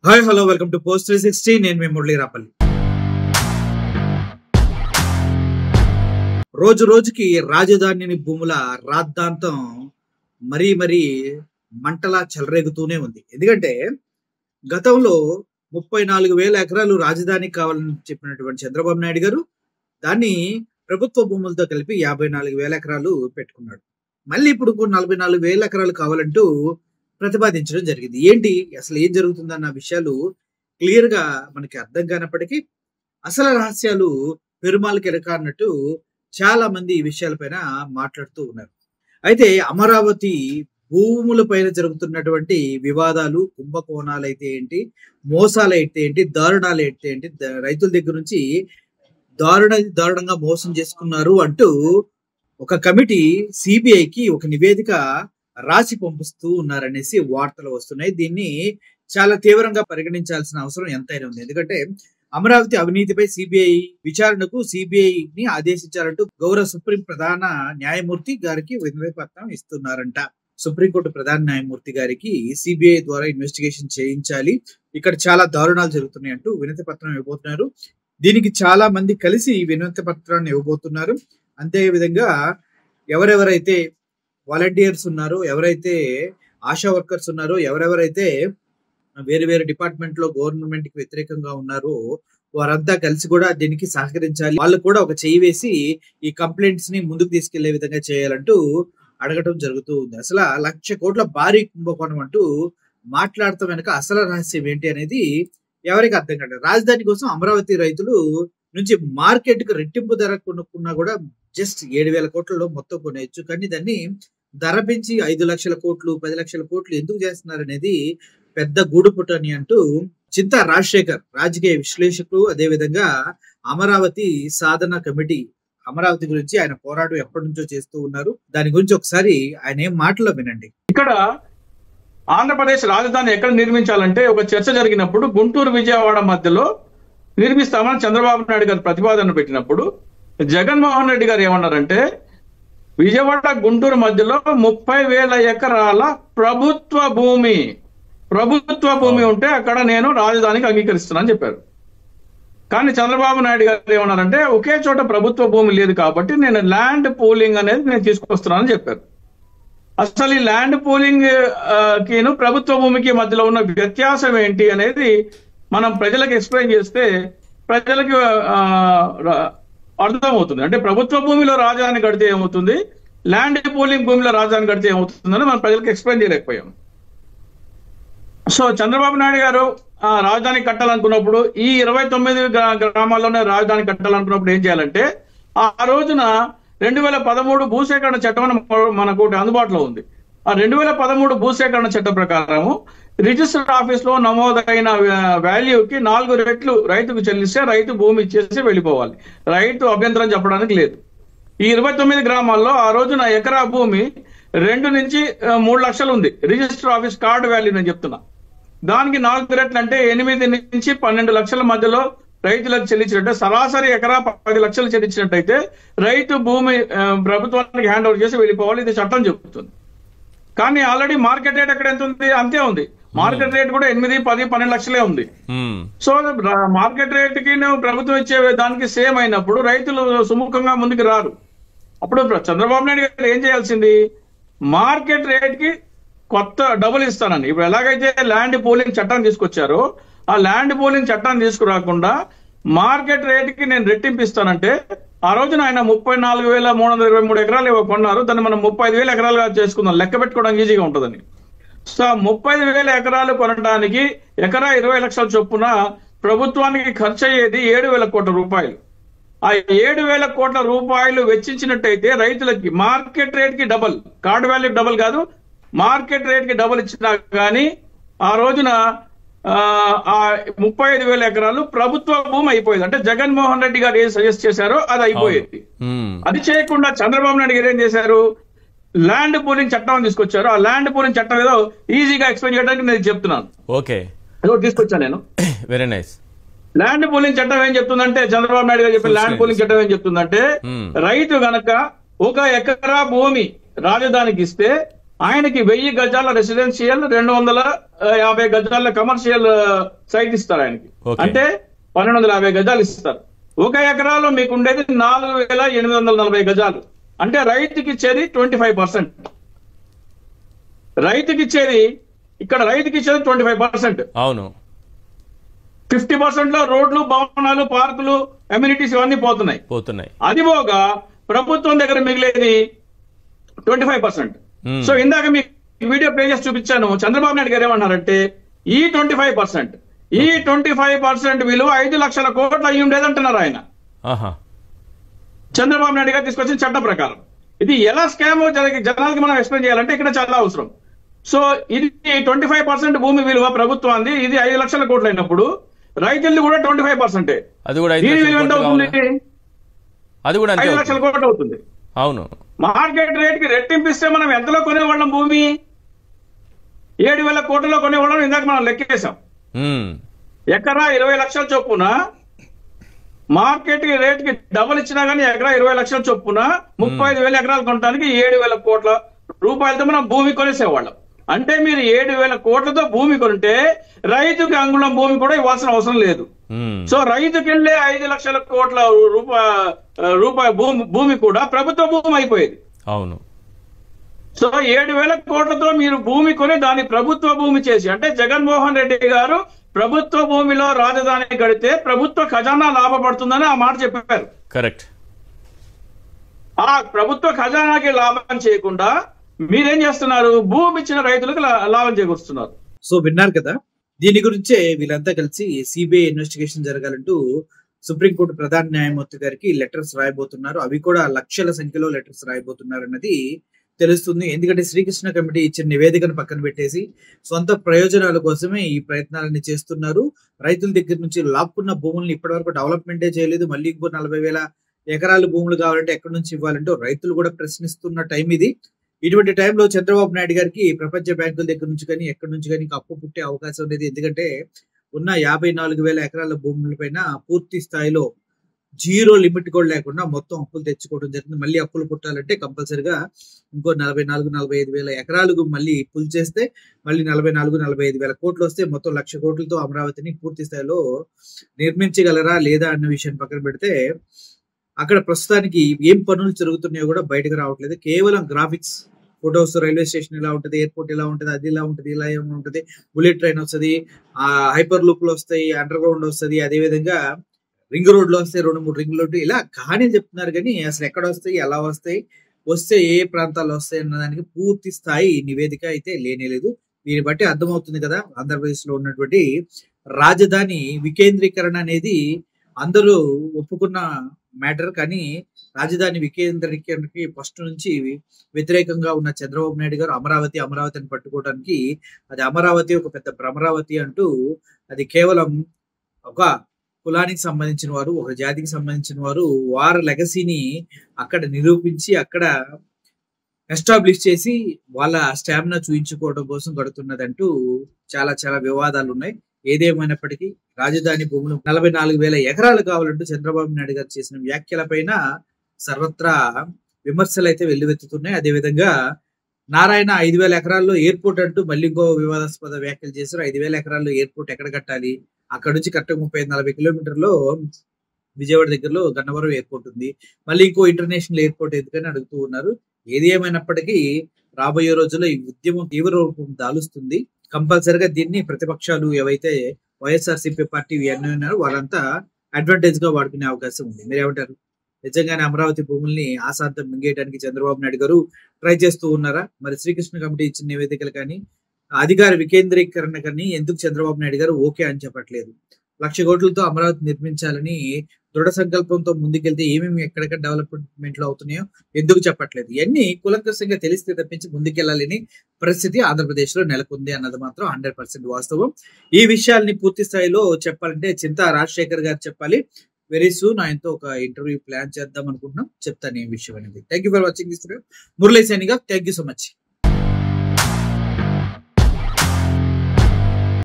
Hi hello welcome to post 360. నేను మీ మురళీ రాపల్లి. రోజు రోజుకి రాజధాని భూముల రాద్ధాంతం మరీ మంటలా చెలరేగుతూనే ఉంది. ఎందుకంటే గతంలో 34,000 ఎకరాలు రాజధానికి కావాలని చెప్పినటువంటి చంద్రబాబు నాయుడు గారు దాన్ని ప్రభుత్వ భూములతో కలిపి 54,000 ఎకరాలు పెట్టుకున్నాడు. మళ్ళీ ఇప్పుడు 44,000 ఎకరాలు కావాలంటూ ప్రతిపాదించడం జరిగింది. ఏంటి అసలు ఏం జరుగుతుందన్న విషయాలు క్లియర్ గా మనకి అర్థం కానప్పటికీ అసలు రహస్యాలు పెరుమాళకి ఎరక అన్నట్టు చాలా మంది ఈ విషయాలపైన మాట్లాడుతూ ఉన్నారు. అయితే అమరావతి భూముల పైన జరుగుతున్నటువంటి వివాదాలు, కుంభకోణాలు అయితే ఏంటి, మోసాలు అయితే ఏంటి, దారుణాలు అయితే ఏంటి, రైతుల దగ్గర నుంచి దారుణంగా మోసం చేసుకున్నారు అంటూ ఒక కమిటీ సిబిఐకి ఒక నివేదిక రాసి పంపిస్తూ ఉన్నారనేసి వార్తలు వస్తున్నాయి. దీన్ని చాలా తీవ్రంగా పరిగణించాల్సిన అవసరం ఎంతైనా ఉంది. ఎందుకంటే అమరావతి అవినీతిపై సిబిఐ విచారణకు సిబిఐని ఆదేశించాలంటూ గౌరవ సుప్రీం ప్రధాన న్యాయమూర్తి గారికి వినతి పత్రం ఇస్తున్నారంట. సుప్రీంకోర్టు ప్రధాన న్యాయమూర్తి గారికి సిబిఐ ద్వారా ఇన్వెస్టిగేషన్ చేయించాలి, ఇక్కడ చాలా దారుణాలు జరుగుతున్నాయి అంటూ వినతి పత్రం ఇవ్వబోతున్నారు. దీనికి చాలా మంది కలిసి వినతి పత్రాన్ని ఇవ్వబోతున్నారు. అంతే విధంగా ఎవరెవరైతే వాలంటీర్స్ ఉన్నారో, ఎవరైతే ఆశా వర్కర్స్ ఉన్నారో, ఎవరెవరైతే వేరు డిపార్ట్మెంట్ లో గవర్నమెంట్ కి వ్యతిరేకంగా ఉన్నారో వారంతా కలిసి కూడా దీనికి సహకరించాలి, వాళ్ళు కూడా ఒక చేయి వేసి ఈ కంప్లైంట్స్ ని ముందుకు తీసుకెళ్లే విధంగా చేయాలంటూ అడగటం జరుగుతూ ఉంది. అసలు 1,00,000 కోట్ల భారీ కుంభకోణం అంటూ మాట్లాడటం వెనక అసలు రహస్యం ఏంటి అనేది ఎవరికి అర్థం కాదు. రాజధాని కోసం అమరావతి రైతులు నుంచి మార్కెట్ కు రెట్టింపు ధర కొనుక్కున్నా కూడా జస్ట్ 7,000 కోట్లలో మొత్తం కొనేయచ్చు. కానీ దాన్ని ధర పెంచి 5,00,000 కోట్లు 10,00,000 కోట్లు ఎందుకు చేస్తున్నారు అనేది పెద్ద గూడుపుటని అంటూ చింతా రాజశేఖర్ రాజకీయ విశ్లేషకులు, అదే విధంగా అమరావతి సాధన కమిటీ, అమరావతి గురించి ఆయన పోరాటం ఎప్పటి నుంచో చేస్తూ ఉన్నారు. దాని గురించి ఒకసారి ఆయన ఏం మాటలో వినండి. ఇక్కడ ఆంధ్రప్రదేశ్ రాజధాని ఎక్కడ నిర్మించాలంటే ఒక చర్చ జరిగినప్పుడు గుంటూరు విజయవాడ మధ్యలో నిర్మిస్తామని చంద్రబాబు నాయుడు గారు ప్రతిపాదన పెట్టినప్పుడు జగన్మోహన్ రెడ్డి గారు ఏమన్నారంటే విజయవాడ గుంటూరు మధ్యలో 30,000 ఎకరాల ప్రభుత్వ భూమి ఉంటే అక్కడ నేను రాజధానికి అంగీకరిస్తున్నానని చెప్పారు. కానీ చంద్రబాబు నాయుడు గారు ఏమన్నారంటే ఒకే చోట ప్రభుత్వ భూమి లేదు కాబట్టి నేను ల్యాండ్ పూలింగ్ అనేది నేను తీసుకొస్తున్నానని చెప్పారు. అసలు ఈ ల్యాండ్ పూలింగ్ కిను ప్రభుత్వ భూమికి మధ్యలో ఉన్న వ్యత్యాసం ఏంటి అనేది మనం ప్రజలకు ఎక్స్ప్లెయిన్ చేస్తే ప్రజలకి అర్థమవుతుంది. అంటే ప్రభుత్వ భూమిలో రాజధాని కడితే ఏమవుతుంది, ల్యాండ్ పూలింగ్ భూమిలో రాజధాని కడితే ఏమవుతుందని మనం ప్రజలకు ఎక్స్ప్లెయిన్ చేయలేకపోయాం. సో చంద్రబాబు నాయుడు గారు రాజధాని కట్టాలనుకున్నప్పుడు ఈ 29 గ్రామాల్లోనే రాజధాని కట్టాలనుకున్నప్పుడు ఏం చేయాలంటే ఆ రోజున 2013 భూసేకరణ చట్టం మనకు అందుబాటులో ఉంది. ఆ 2013 భూసేకరణ చట్టం ప్రకారము రిజిస్టర్ ఆఫీస్ లో నమోదైన వాల్యూకి 4 రెట్లు రైతుకు చెల్లిస్తే రైతు భూమి ఇచ్చేసి వెళ్ళిపోవాలి. రైతు అభ్యంతరం చెప్పడానికి లేదు. ఈ 29 గ్రామాల్లో ఆ రోజున ఎకరా భూమి 2 నుంచి 3 లక్షలు ఉంది. రిజిస్టర్ ఆఫీస్ కార్డు వాల్యూ నేను చెప్తున్నా. దానికి 4 రెట్లు అంటే 8 నుంచి 12 లక్షల మధ్యలో రైతులకు చెల్లించినట్టే, సరాసరి ఎకరా 10 లక్షలు చెల్లించినట్టయితే రైతు భూమి ప్రభుత్వానికి హ్యాండ్ ఓవర్ చేసి వెళ్ళిపోవాలి. ఇది చట్టం చెబుతుంది. కానీ ఆల్రెడీ మార్కెట్ రేట్ ఎక్కడ ఎంత ఉంది, అంతే ఉంది. మార్కెట్ రేట్ కూడా 8, 10, 12 లక్షలే ఉంది. సో మార్కెట్ రేట్ కి ప్రభుత్వం ఇచ్చే దానికి సేమ్ అయినప్పుడు రైతులు సుముఖంగా ముందుకు రారు. అప్పుడు చంద్రబాబు నాయుడు గారు ఏం చేయాల్సింది, మార్కెట్ రేట్ కి కొత్త డబుల్ ఇస్తానని, ఇప్పుడు ఎలాగైతే ల్యాండ్ పూలింగ్ చట్టం తీసుకొచ్చారో ఆ ల్యాండ్ పూలింగ్ చట్టాన్ని తీసుకురాకుండా మార్కెట్ రేట్ కి నేను రెట్టింపు ఇస్తానంటే ఆ రోజున ఆయన 34,323 ఎకరాలు కొన్నారు. దాన్ని మనం 35,000 ఎకరాలుగా చేసుకుందాం, లెక్క పెట్టుకోవడానికి ఈజీగా ఉంటుందని. సో 35,000 ఎకరాలు కొనడానికి ఎకరా 20 లక్షల చొప్పున ప్రభుత్వానికి ఖర్చు అయ్యేది 7,000 కోట్ల రూపాయలు. ఆ 7,000 కోట్ల రూపాయలు వెచ్చించినట్టయితే రైతులకి మార్కెట్ రేట్ కి డబల్, కార్డు వాల్యూ డబల్ కాదు, మార్కెట్ రేట్ కి డబల్ ఇచ్చినా కానీ ఆ రోజున 35,000 ఎకరాలు ప్రభుత్వ భూమి అయిపోయేది. అంటే జగన్మోహన్ రెడ్డి గారు ఏం సజెస్ట్ చేశారో అది అయిపోయేది. అది చేయకుండా చంద్రబాబు నాయుడు గారు ఏం చేశారు, ల్యాండ్ పూలింగ్ చట్టం తీసుకొచ్చారు. ఆ ల్యాండ్ పూలింగ్ చట్టం ఏదో ఈజీగా ఎక్స్ప్లెయిన్ చేయడానికి నేను చెప్తున్నాను. ఓకే, తీసుకొచ్చాను నేను. Very nice. ల్యాండ్ పూలింగ్ చట్టం ఏం చెప్తుందంటే, చంద్రబాబు నాయుడు గారు చెప్పిన ల్యాండ్ పూలింగ్ చట్టం ఏం చెప్తుందంటే, రైతు గనక 1 ఎకరా భూమి రాజధానికి ఇస్తే ఆయనకి 1000 గజాల రెసిడెన్షియల్ 250 గజాల కమర్షియల్ సైట్ ఇస్తారు ఆయనకి. అంటే 1250 గజాలు ఇస్తారు. 1 ఎకరాలో మీకు ఉండేది 4840 గజాలు. అంటే రైతుకి ఇచ్చేది 25%. రైతుకి ఇచ్చేది 25%. అవును. 50% లో రోడ్లు, భవనాలు, పార్కులు, అమ్యూనిటీస్ ఇవన్నీ పోతున్నాయి. అది పోగా ప్రభుత్వం దగ్గర మిగిలేది 25%. సో ఇందాక మీకు వీడియో ప్లే చేసి చూపించాను. చంద్రబాబు నాయుడు గారు ఏమన్నారంటే ఈ 25% విలువ 5 లక్షల కోట్లు అయ్యి ఉండేది అంటున్నారు ఆయన. చంద్రబాబు నాయుడు గారు తీసుకొచ్చిన చట్టం ప్రకారం. ఇది ఎలా స్కామ్ జనాలకి మనం ఎక్స్ప్లెయిన్ చేయాలంటే ఇక్కడ చాలా అవసరం. సో ఇది 25% భూమి విలువ ప్రభుత్వాన్ని, ఇది 5 లక్షల కోట్లు అయినప్పుడు రైతులది కూడా 25%. దీని విలువ ఎంత అవుతుంది? 5 లక్షల కోట్లు అవుతుంది. అవును. మార్కెట్ రేట్ కి రెట్టింపిస్తే మనం ఎంతలో కొనేవాళ్ళం? భూమి 7,000 కోట్లలో కొనేవాళ్ళం. ఇందాక మనం లెక్కేసాం. ఎకరా 20 లక్షల చొప్పున మార్కెట్ రేట్ కి డబుల్ ఇచ్చినా గానీ ఎకరా 20 లక్షల చొప్పున 35,000 ఎకరాలు కొనడానికి 7,000 కోట్ల రూపాయలతో మనం భూమి కొనేసేవాళ్ళం. అంటే మీరు 7,000 కోట్లతో భూమి కొంటే రైతుకి అంగుళం భూమి కూడా ఇవ్వాల్సిన అవసరం లేదు. సో రైతుకి వెళ్లే 5 లక్షల కోట్ల రూపాయ భూమి కూడా ప్రభుత్వ భూమి అయిపోయేది. అవును. సో 7,000 కోట్లతో మీరు భూమి కొని దాన్ని ప్రభుత్వ భూమి చేసి, అంటే జగన్మోహన్ రెడ్డి గారు ప్రభుత్వ భూమిలో రాజధాని కడితే ప్రభుత్వ ఖజానా లాభపడుతుందని ఆ మాట చెప్పారు. కరెక్ట్. ఆ ప్రభుత్వ ఖజానాకి లాభం చేయకుండా మీరేం చేస్తున్నారు? భూమి ఇచ్చిన రైతులకు లాభం చేకూరుస్తున్నారు. సో విన్నారు కదా, దీని గురించే వీళ్ళంతా కలిసి సిబిఐ ఇన్వెస్టిగేషన్ జరగాలంటూ సుప్రీంకోర్టు ప్రధాన న్యాయమూర్తి గారికి లెటర్స్ రాయబోతున్నారు. అవి కూడా లక్షల సంఖ్యలో లెటర్స్ రాయబోతున్నారు అన్నది తెలుస్తుంది. ఎందుకంటే శ్రీకృష్ణ కమిటీ ఇచ్చిన నివేదికను పక్కన పెట్టేసి సొంత ప్రయోజనాల కోసమే ఈ ప్రయత్నాలన్నీ చేస్తున్నారు. రైతుల దగ్గర నుంచి లాక్కున్న భూముల్ని ఇప్పటివరకు డెవలప్మెంటే చేయలేదు. మళ్ళీ ఇంకో 40,000 ఎకరాలు భూములు కావాలంటే ఎక్కడి నుంచి ఇవ్వాలంటే రైతులు కూడా ప్రశ్నిస్తున్న టైం ఇది. ఇటువంటి టైంలో చంద్రబాబు నాయుడు గారికి ప్రపంచ బ్యాంకుల దగ్గర నుంచి కానీ ఎక్కడి నుంచి కానీ అప్పు పుట్టే అవకాశం ఉండేది. ఎందుకంటే ఉన్న 54,000 ఎకరాల భూములపైన పూర్తి స్థాయిలో జీరో లిమిట్ కూడా లేకుండా మొత్తం అప్పులు తెచ్చుకోవడం జరిగింది. మళ్ళీ అప్పులు పుట్టాలంటే కంపల్సరిగా ఇంకో 44,000-45,000 ఎకరాలు మళ్ళీ పుల్ చేస్తే మళ్ళీ 44,000-45,000 కోట్లు వస్తే మొత్తం 1,00,000 కోట్లతో అమరావతిని పూర్తి స్థాయిలో నిర్మించగలరా లేదా అన్న విషయాన్ని పక్కన పెడితే అక్కడ ప్రస్తుతానికి ఏం పనులు జరుగుతున్నాయో కూడా బయటకు రావట్లేదు. కేవలం గ్రాఫిక్స్, ఫొటోస్, రైల్వే స్టేషన్ ఎలా ఉంటుంది, ఎయిర్పోర్ట్ ఎలా ఉంటుంది, అది ఇలా ఉంటుంది, ఇలా ఏమైనా ఉంటుంది, బుల్లెట్ ట్రైన్ వస్తుంది, హైపర్ లూప్లు వస్తాయి, అండర్ గ్రౌండ్ వస్తుంది, అదేవిధంగా రింగ్ రోడ్లు వస్తాయి, 2-3 రింగ్ రోడ్లు, ఇలా కహానీలు చెప్తున్నారు. కానీ అసలు ఎక్కడ వస్తాయి, ఎలా వస్తాయి, వస్తే ఏ ప్రాంతాల్లో వస్తాయి అన్న దానికి పూర్తి స్థాయి నివేదిక అయితే లేనేలేదు. దీన్ని బట్టి అర్థమవుతుంది కదా, ఆంధ్రప్రదేశ్ లో ఉన్నటువంటి రాజధాని వికేంద్రీకరణ అనేది అందరూ ఒప్పుకున్న మ్యాటర్. కానీ రాజధాని వికేంద్రీకరణకి ఫస్ట్ నుంచి వ్యతిరేకంగా ఉన్న చంద్రబాబు నాయుడు గారు అమరావతిని పట్టుకోవడానికి అది అమరావతి ఒక పెద్ద భ్రమరావతి అంటూ అది కేవలం ఒక కులానికి సంబంధించిన వారు, ఒక జాతికి సంబంధించిన వారు వారి లెగసీని అక్కడ నిరూపించి అక్కడ ఎస్టాబ్లిష్ చేసి వాళ్ళ స్టామినా చూయించుకోవడం కోసం గడుతున్నదంటూ చాలా చాలా వివాదాలు ఉన్నాయి. ఏదేమైనప్పటికీ రాజధాని భూములు 44,000 ఎకరాలు కావాలంటూ చంద్రబాబు నాయుడు గారు చేసిన వ్యాఖ్యలపైన సర్వత్రా విమర్శలు అయితే వెల్లువెత్తుతున్నాయి. అదేవిధంగా నారాయణ 5,000 ఎకరాల్లో ఎయిర్పోర్ట్ అంటూ మళ్ళీ ఇంకో వివాదాస్పద వ్యాఖ్యలు చేశారు. 5,000 ఎకరాల్లో ఎయిర్పోర్ట్ ఎక్కడ కట్టాలి? అక్కడ నుంచి కరెక్ట్గా 35-40 కిలోమీటర్లో విజయవాడ దగ్గరలో గన్నవరం ఎయిర్పోర్ట్ ఉంది. మళ్ళీ ఇంకో ఇంటర్నేషనల్ ఎయిర్పోర్ట్ ఎందుకని అడుగుతూ ఉన్నారు. ఏది ఏమైనప్పటికీ రాబోయే రోజుల్లో ఈ ఉద్యమం తీవ్ర రూపం దాలుస్తుంది. కంపల్సరిగా దీన్ని ప్రతిపక్షాలు ఏవైతే వైఎస్ఆర్సీపీ పార్టీ ఇవన్నీ ఉన్నారో వాళ్ళంతా అడ్వాంటేజ్ గా వాడుకునే అవకాశం ఉంది. మీరేమంటారు? నిజంగానే అమరావతి భూముల్ని ఆశాంతం మింగేయడానికి చంద్రబాబు నాయుడు గారు ట్రై చేస్తూ ఉన్నారా? మరి శ్రీకృష్ణ కమిటీ ఇచ్చిన నివేదికలు కానీ అధికార వికేంద్రీకరణ కానీ ఎందుకు చంద్రబాబు నాయుడు గారు ఓకే అని చెప్పట్లేదు? 1,00,000 కోట్లతో అమరావతి నిర్మించాలని దృఢ సంకల్పంతో ముందుకెళ్తే ఏమేమి ఎక్కడెక్కడ డెవలప్మెంట్ లో అవుతున్నాయో ఎందుకు చెప్పట్లేదు? ఇవన్నీ కులంకషంగా తెలిస్తే తప్పించి ముందుకెళ్లాలని పరిస్థితి ఆంధ్రప్రదేశ్ లో నెలకొంది అన్నది మాత్రం 100% వాస్తవం. ఈ విషయాల్ని పూర్తి స్థాయిలో చెప్పాలంటే చింతా రాజశేఖర్ గారు చెప్పాలి. వెరీ సూన్ ఆయనతో ఒక ఇంటర్వ్యూ ప్లాన్ చేద్దాం అనుకుంటున్నాం. చెప్తాను ఈ విషయం అనేది. Thank you for watching this video. Murali సైనిగా, థ్యాంక్ యూ సో మచ్.